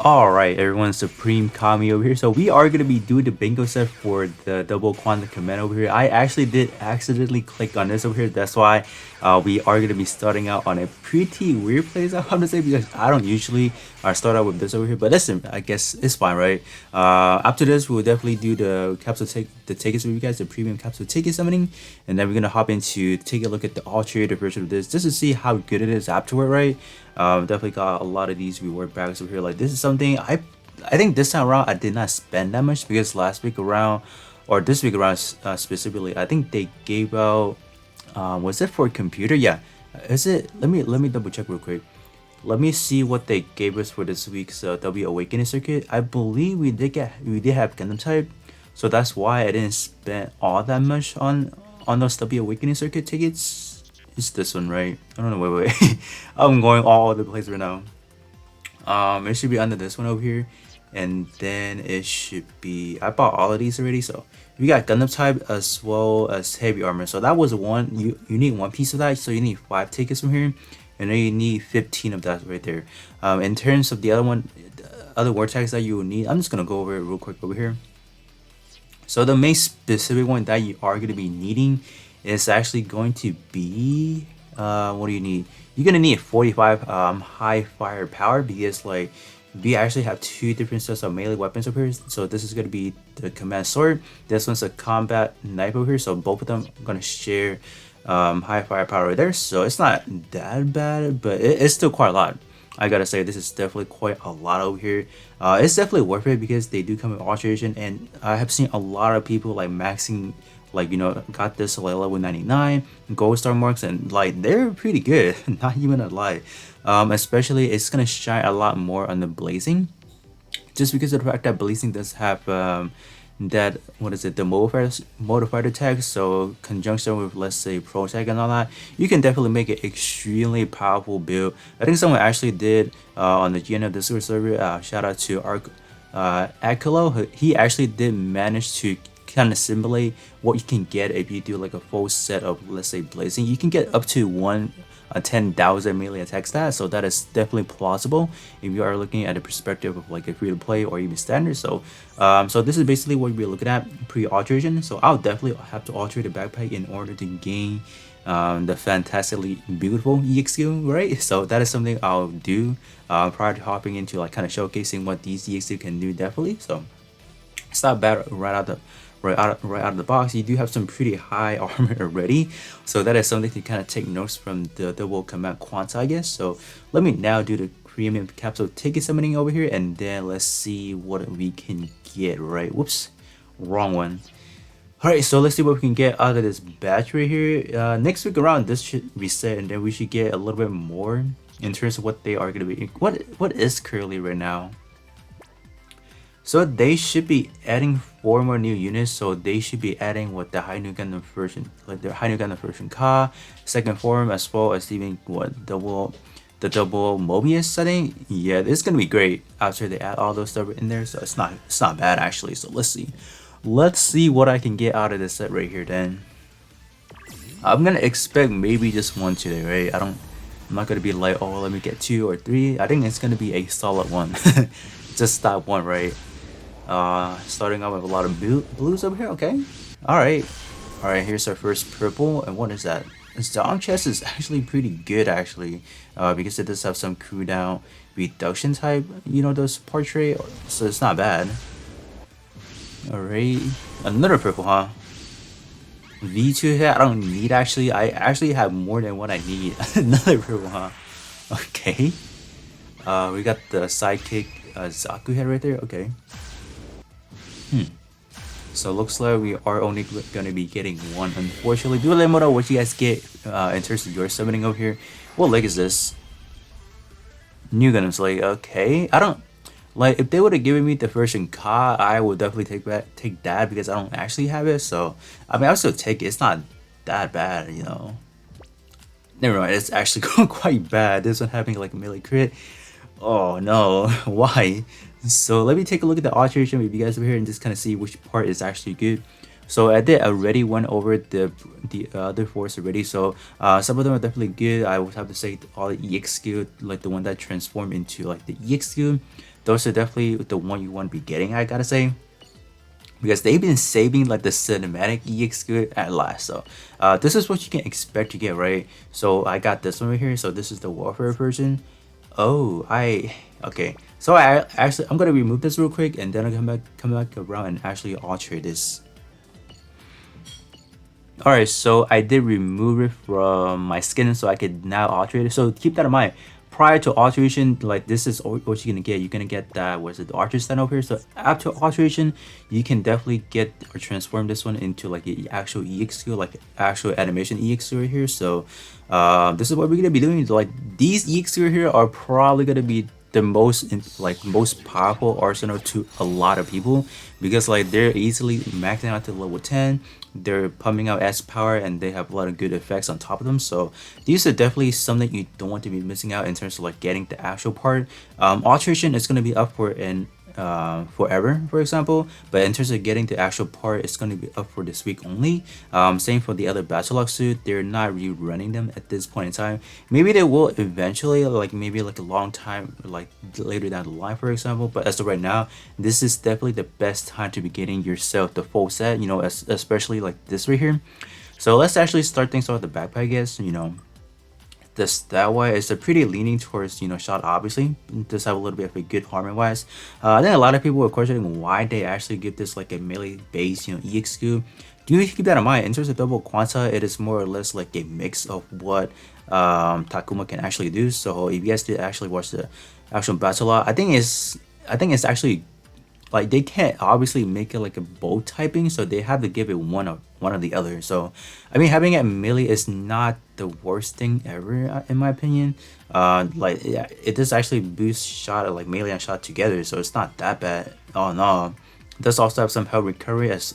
Alright everyone, Supreme Kami over here. So we are going to be doing the bingo set for the double quantum command over here. I actually did accidentally click on this over here. That's why we are going to be starting out on a pretty weird place, I want to say, because I don't usually start out with this over here. But listen, I guess it's fine, right? After this, we'll definitely do the capsule tickets with you guys, the premium capsule ticket summoning. And then we're going to hop into take a look at the altered version of this just to see how good it is afterward, right? Definitely got a lot of these reward bags over here. Like this is something I think this time around I did not spend that much because last week around or this week around specifically I think they gave out was it for computer? Yeah, is it? Let me double check real quick. Let me see what they gave us for this week's W Awakening circuit. I believe we did have Gundam type, so that's why I didn't spend all that much on those W Awakening circuit tickets. It's this one, right? I don't know. Wait. I'm going all over the place right now. It should be under this one over here, and then it should be. I bought all of these already, so we got Gundam type as well as heavy armor. So that was one. You need one piece of that, so you need 5 tickets from here, and then you need 15 of that right there. In terms of the other one, the other word tags that you will need, I'm just gonna go over it real quick over here. So the main specific one that you are gonna be needing is actually going to be what do you need? You're gonna need 45 high fire power because like we actually have 2 different sets of melee weapons over here. So this is gonna be the command sword. This one's a combat knife over here. So both of them are gonna share high fire power right there. So it's not that bad, but it's still quite a lot. I gotta say this is definitely quite a lot over here. It's definitely worth it because they do come with alteration, and I have seen a lot of people like maxing, like, you know, got this like level 99 gold star marks, and like they're pretty good. Not even a lie. Especially it's gonna shine a lot more on the blazing, just because of the fact that blazing does have that, what is it, the modified attack. So conjunction with, let's say, pro tag and all that, you can definitely make it extremely powerful build. I think someone actually did on the GNF Discord server. Shout out to Akilo. He actually did manage to kind of simulate what you can get if you do like a full set of, let's say, blazing. You can get up to 10,000 melee attack stat, so that is definitely plausible if you are looking at the perspective of like a free to play or even standard. So so this is basically what we're looking at pre-alteration. So I'll definitely have to alter the backpack in order to gain the fantastically beautiful EXQ, right? So that is something I'll do prior to hopping into like kind of showcasing what these EXQ can do. Definitely, so it's not bad right out of the box. You do have some pretty high armor already, so that is something to kind of take notes from the double Command QanT, I guess. So let me now do the premium capsule ticket summoning over here, and then let's see what we can get. Right, whoops, wrong one. All right, so let's see what we can get out of this batch right here. Next week around, this should reset, and then we should get a little bit more in terms of what they are going to be. What is currently right now? So they should be adding 4 more new units. So they should be adding what the High New Gundam version, like the High New Gundam version Ka, second form, as well as even what the double Mobius setting. Yeah, it's gonna be great after they add all those stuff in there. So it's not bad actually. So let's see what I can get out of this set right here. Then I'm gonna expect maybe just 1 today, right? I'm not gonna be like, oh, let me get 2 or 3. I think it's gonna be a solid 1. Just stop 1, right? Starting out with a lot of blues over here. Okay, all right, here's our first purple. And what is that? This dog chest is actually pretty good actually, because it does have some cooldown reduction type, you know, those portrait, so it's not bad. All right, another purple, huh? V2 hit I don't need actually. I actually have more than what I need. Another purple, huh? Okay, we got the sidekick Zaku head right there. Okay. So looks like we are only gonna be getting 1, unfortunately. Do let me know what you guys get in terms of your summoning over here. What leg is this? New Gundam's leg. Okay, I don't like, if they would have given me the version Ka, I would definitely take that because I don't actually have it. So I mean, I'll still take it. It's not that bad, you know. Never mind, it's actually quite bad. This one having like a melee crit. Oh no, why? So let me take a look at the alteration with you guys over here and just kind of see which part is actually good. So I did already went over the other force already. So some of them are definitely good. I would have to say all the EX skill, like the one that transform into like the EX skill, those are definitely the one you want to be getting, I gotta say, because they've been saving like the cinematic EX good at last. So this is what you can expect to get, right? So I got this one right here. So this is the warfare version. Oh, okay. So I actually, I'm gonna remove this real quick and then I'll come back around and actually alter this. Alright, so I did remove it from my skin so I could now alter it. So keep that in mind. Prior to alteration, like this is what you're gonna get. You're gonna get that, what is it, the archer stand over here. So after alteration, you can definitely get or transform this one into like the actual EX skill, like actual animation EX skill right here. So this is what we're gonna be doing. Like these EX skill here are probably gonna be the most powerful arsenal to a lot of people, because like they're easily maxing out to level 10. They're pumping out S power and they have a lot of good effects on top of them. So these are definitely something you don't want to be missing out in terms of like getting the actual part. Alteration is going to be up for an forever, for example, but in terms of getting the actual part, it's going to be up for this week only. Same for the other Battlogue suit. They're not rerunning them at this point in time. Maybe they will eventually, like maybe like a long time, like later down the line, for example, but as of right now, this is definitely the best time to be getting yourself the full set, you know, especially like this right here. So let's actually start things off with the backpack, I guess. You know, this that way is a pretty leaning towards, you know, shot, obviously. It does have a little bit of a good armor wise. I think a lot of people were questioning why they actually give this like a melee base, you know, EX skill. Do you keep that in mind? In terms of double quanta, it is more or less like a mix of what Takuma can actually do. So if you guys did actually watch the actual Battlogue, I think it's actually like they can't obviously make it like a both typing, so they have to give it one or the other. So I mean, having it melee is not the worst thing ever, in my opinion. Like yeah, it does actually boost shot, like melee and shot together, so it's not that bad. Oh no, it does also have some health recovery as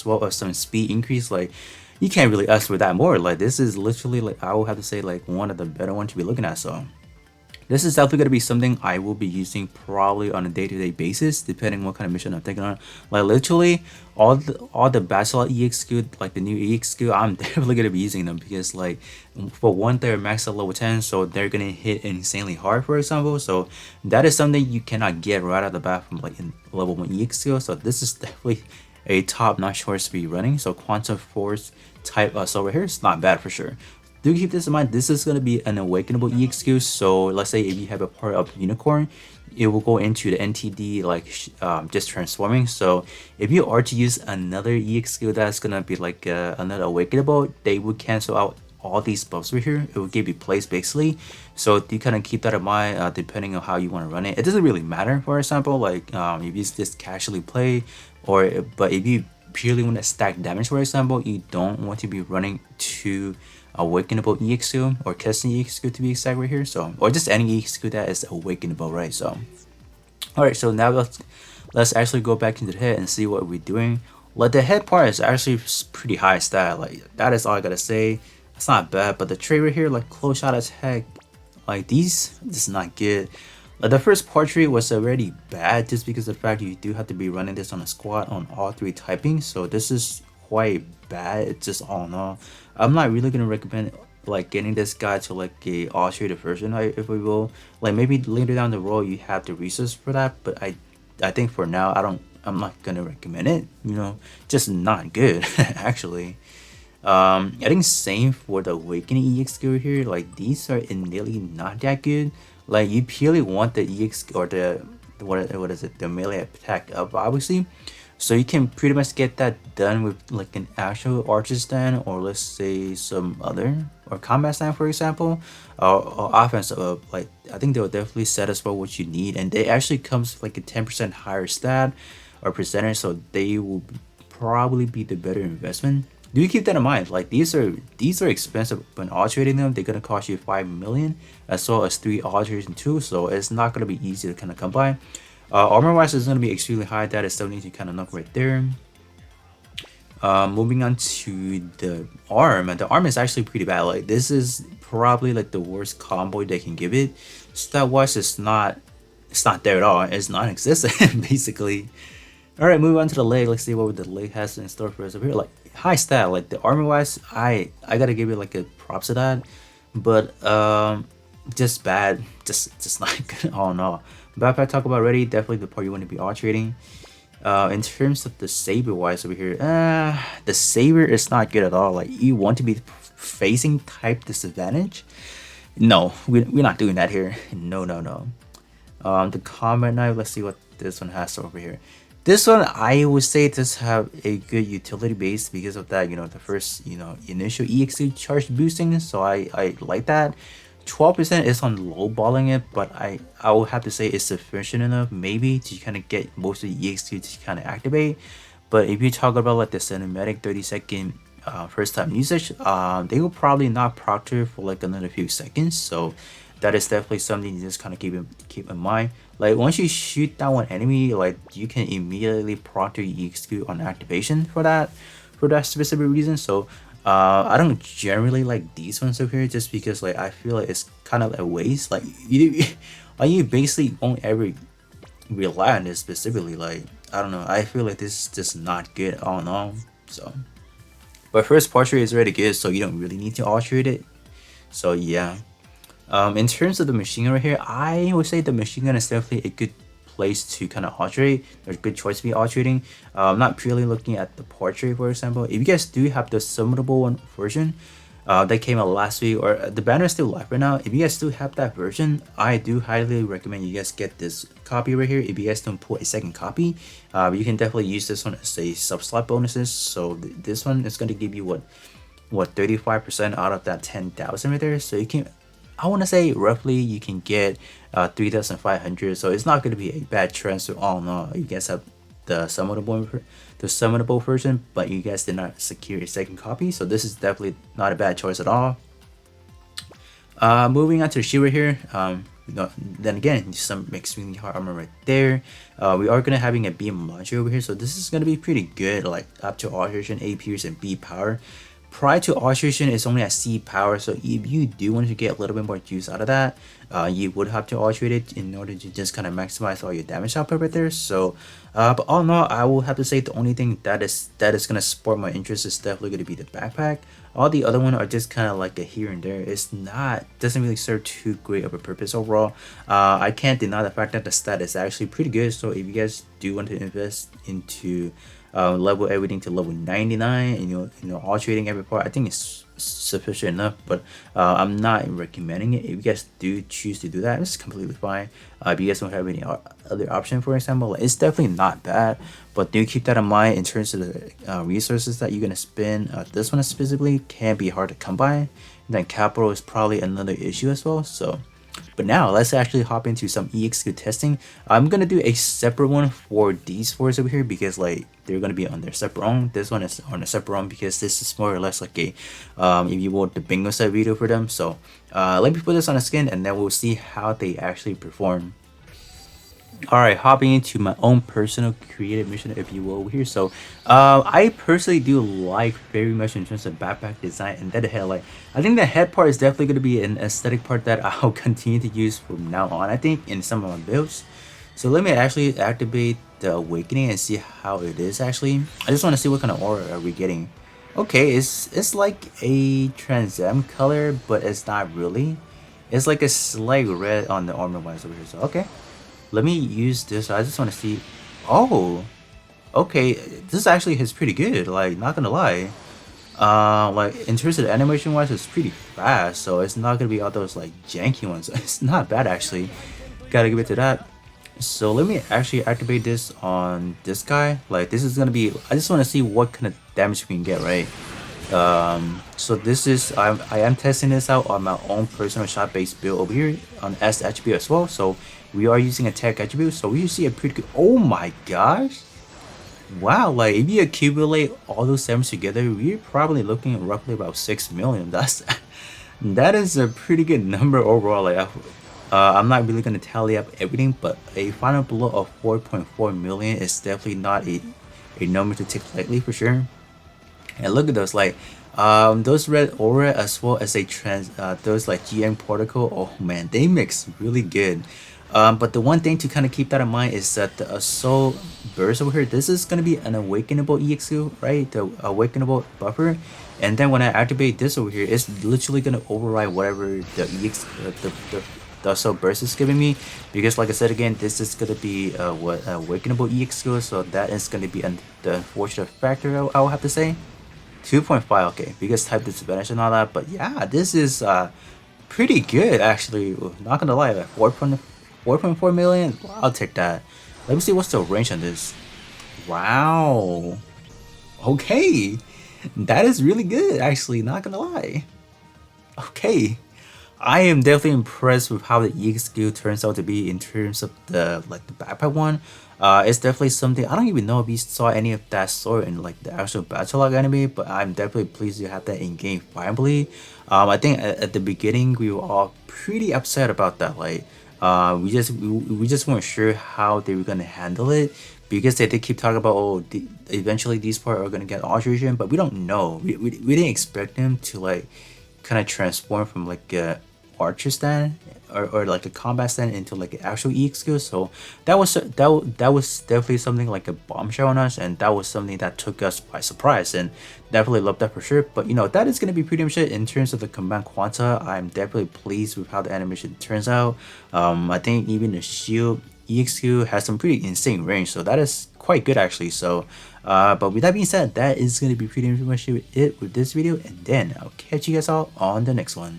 well as some speed increase. Like you can't really ask for that more. Like this is literally, like I will have to say, like one of the better ones to be looking at. So this is definitely going to be something I will be using probably on a day-to-day basis, depending on what kind of mission I'm taking on. Like literally, all the Battlogue EX skill, like the new EX skill, I'm definitely going to be using them, because like for one, they're maxed at level 10, so they're going to hit insanely hard, for example. So that is something you cannot get right out of the bat from like in level 1 EX skill. So this is definitely a top-notch horse to be running. So Quantum Force type over here is not bad for sure. Do keep this in mind. This is going to be an awakenable EX skill. So let's say if you have a part of Unicorn, it will go into the NTD like just transforming. So if you are to use another EX skill that's going to be like another awakenable, they would cancel out all these buffs right here. It will give you place basically. So you kind of keep that in mind depending on how you want to run it. It doesn't really matter, for example, like if you just casually play, but if you purely want to stack damage, for example, you don't want to be running two awakenable EX skill or custom EX skill to be exact right here. So or just any EX skill that is awakenable, right? So alright, so now let's actually go back into the head and see what we're doing. Like the head part is actually pretty high stat, like that is all I gotta say. It's not bad, but the trait right here, like close shot attack, like this is not good. Like the first portrait was already bad just because of the fact you do have to be running this on a squad on all three typing. So this is quite bad. It's just all in all, I'm not really gonna recommend like getting this guy to like a altered version, if we will. Like maybe later down the road you have the resource for that, but I think for now I'm not gonna recommend it. You know, just not good actually. I think same for the awakening EX skill here. Like these are innately not that good. Like you purely want the EX or the what is it, the melee attack up, obviously. So you can pretty much get that done with like an actual archer stand, or let's say some other or combat stand, for example, or offense. Like I think they'll definitely satisfy what you need, and they actually comes with like a 10% higher stat or percentage, so they will probably be the better investment. Do you keep that in mind? Like these are expensive. When alterating them, they're gonna cost you 5 million, as well as 3 alteration too. So it's not gonna be easy to kind of come by. Armor wise is going to be extremely high. That is something to kind of knock right there. Moving on to the arm, and the arm is actually pretty bad. Like this is probably like the worst combo they can give it. Stat wise, it's not there at all. It's non-existent basically. All right, moving on to the leg. Let's see what the leg has in store for us over here. Like high stat, like the armor wise, I gotta give it like a props to that, but just bad, just not good. Oh no. Backpack talk about already. Definitely the part you want to be alternating. In terms of the saber wise over here, the saber is not good at all. Like you want to be facing type disadvantage. No, we're not doing that here. No, no, no. The combat knife. Let's see what this one has over here. This one I would say does have a good utility base because of that. You know, the first initial EXP charge boosting. So I like that. 12% is on lowballing it, but I will have to say it's sufficient enough maybe to kind of get most of the EXP to kind of activate. But if you talk about like the cinematic 30-second first time usage, they will probably not proctor for like another few seconds. So that is definitely something you just kind of keep in mind. Like once you shoot down one enemy, like you can immediately proctor EXP on activation for that specific reason. So I don't generally like these ones over here just because like I feel like it's kind of a waste. Like you basically won't ever rely on this specifically. Like I don't know, I feel like this is just not good all in all. So but first portrait is already good, so you don't really need to alterate it. So yeah. In terms of the machine gun right here, I would say the machine gun is definitely a good place to kind of alterate. There's a good choice to be alterating. Not purely looking at the portrait, for example. If you guys do have the summonable one version that came out last week, or the banner is still live right now, if you guys still have that version, I do highly recommend you guys get this copy right here. If you guys don't pull a second copy, you can definitely use this one as a sub slot bonuses. So this one is going to give you what 35% out of that 10,000 right there. So you can, I want to say roughly you can get 3,500. So it's not going to be a bad transfer. All in all, you guys have the summonable version, but you guys did not secure a second copy. So this is definitely not a bad choice at all. Moving on to the shield right here. Then again, some extremely hard armor right there. We are gonna having a beam launcher over here, so this is gonna be pretty good. Like up to alteration, A pierce, and B power. Prior to alteration, it's only at C power, so if you do want to get a little bit more juice out of that, you would have to alterate it in order to just kind of maximize all your damage output right there. So, but all in all, I will have to say the only thing that is gonna support my interest is definitely gonna be the backpack. All the other one are just kind of like a here and there. It's not, doesn't really serve too great of a purpose overall. I can't deny the fact that the stat is actually pretty good. So if you guys do want to invest into level everything to level 99 and you know alterating every part, I think it's sufficient enough, but I'm not recommending it. If you guys do choose to do that, it's completely fine. If you guys don't have any other option, for example, it's definitely not bad, but do keep that in mind in terms of the resources that you're gonna spend. This one specifically can be hard to come by, and then capital is probably another issue as well. So but now let's actually hop into some EXQ testing. I'm gonna do a separate one for these fours over here because like they're gonna be on their separate own. This one is on a separate own because this is more or less like a if you want the bingo set video for them. So let me put this on a skin and then we'll see how they actually perform. Alright, hopping into my own personal creative mission, if you will, over here. So I personally do like very much in terms of backpack design and that head. Like I think the head part is definitely going to be an aesthetic part that I'll continue to use from now on, I think, in some of my builds. So let me actually activate the awakening and see how it is actually. I just want to see what kind of aura are we getting. Okay, it's like a transam color, but it's not really. It's like a slight red on the armor wise over here. So okay, let me use this. I just want to see. Oh, okay, this actually is pretty good, like not gonna lie. Like in terms of the animation wise, it's pretty fast, so it's not gonna be all those like janky ones. It's not bad actually, gotta give it to that. So let me actually activate this on this guy. Like this is gonna be, I just want to see what kind of damage we can get, right? So this is, I am testing this out on my own personal shot based build over here on S attribute as well. So we are using a tech attribute, so we see a pretty good, oh my gosh, wow. Like if you accumulate all those damage together, we're probably looking at roughly about 6 million. That's that is a pretty good number overall. Like I'm not really going to tally up everything, but a final blow of 4.4 million is definitely not a number to take lightly for sure. And look at those, like those red aura as well as a those like GM particle. Oh man, they mix really good. But the one thing to kind of keep that in mind is that the assault burst over here, this is gonna be an awakenable EXQ, right? The awakenable buffer. And then when I activate this over here, it's literally gonna override whatever the the assault burst is giving me, because like I said again, this is gonna be what awakenable EXQ, so that is gonna be the unfortunate factor I will have to say. 2.5, okay, because type disadvantage and all that, but yeah, this is pretty good actually. Not gonna lie, like 4.4 million. I'll take that. Let me see what's the range on this. Wow. Okay, that is really good actually. Not gonna lie. Okay, I am definitely impressed with how the EXQ turns out to be in terms of the backpack one. It's definitely something, I don't even know if you saw any of that sort in like the actual Battlogue anime, but I'm definitely pleased to have that in game finally. I think at the beginning we were all pretty upset about that. Like, we just weren't sure how they were gonna handle it, because they did keep talking about, oh, eventually these parts are gonna get alteration, but we don't know. We didn't expect them to like kind of transform from like a archer stand or like a combat stand into like an actual EXQ. So that was definitely something like a bombshell on us, and that was something that took us by surprise, and definitely loved that for sure. But you know, that is gonna be pretty much it in terms of the Command QanT. I'm definitely pleased with how the animation turns out. I think even the shield EXQ has some pretty insane range, so that is quite good actually. So but with that being said, that is going to be pretty much it with this video, and then I'll catch you guys all on the next one.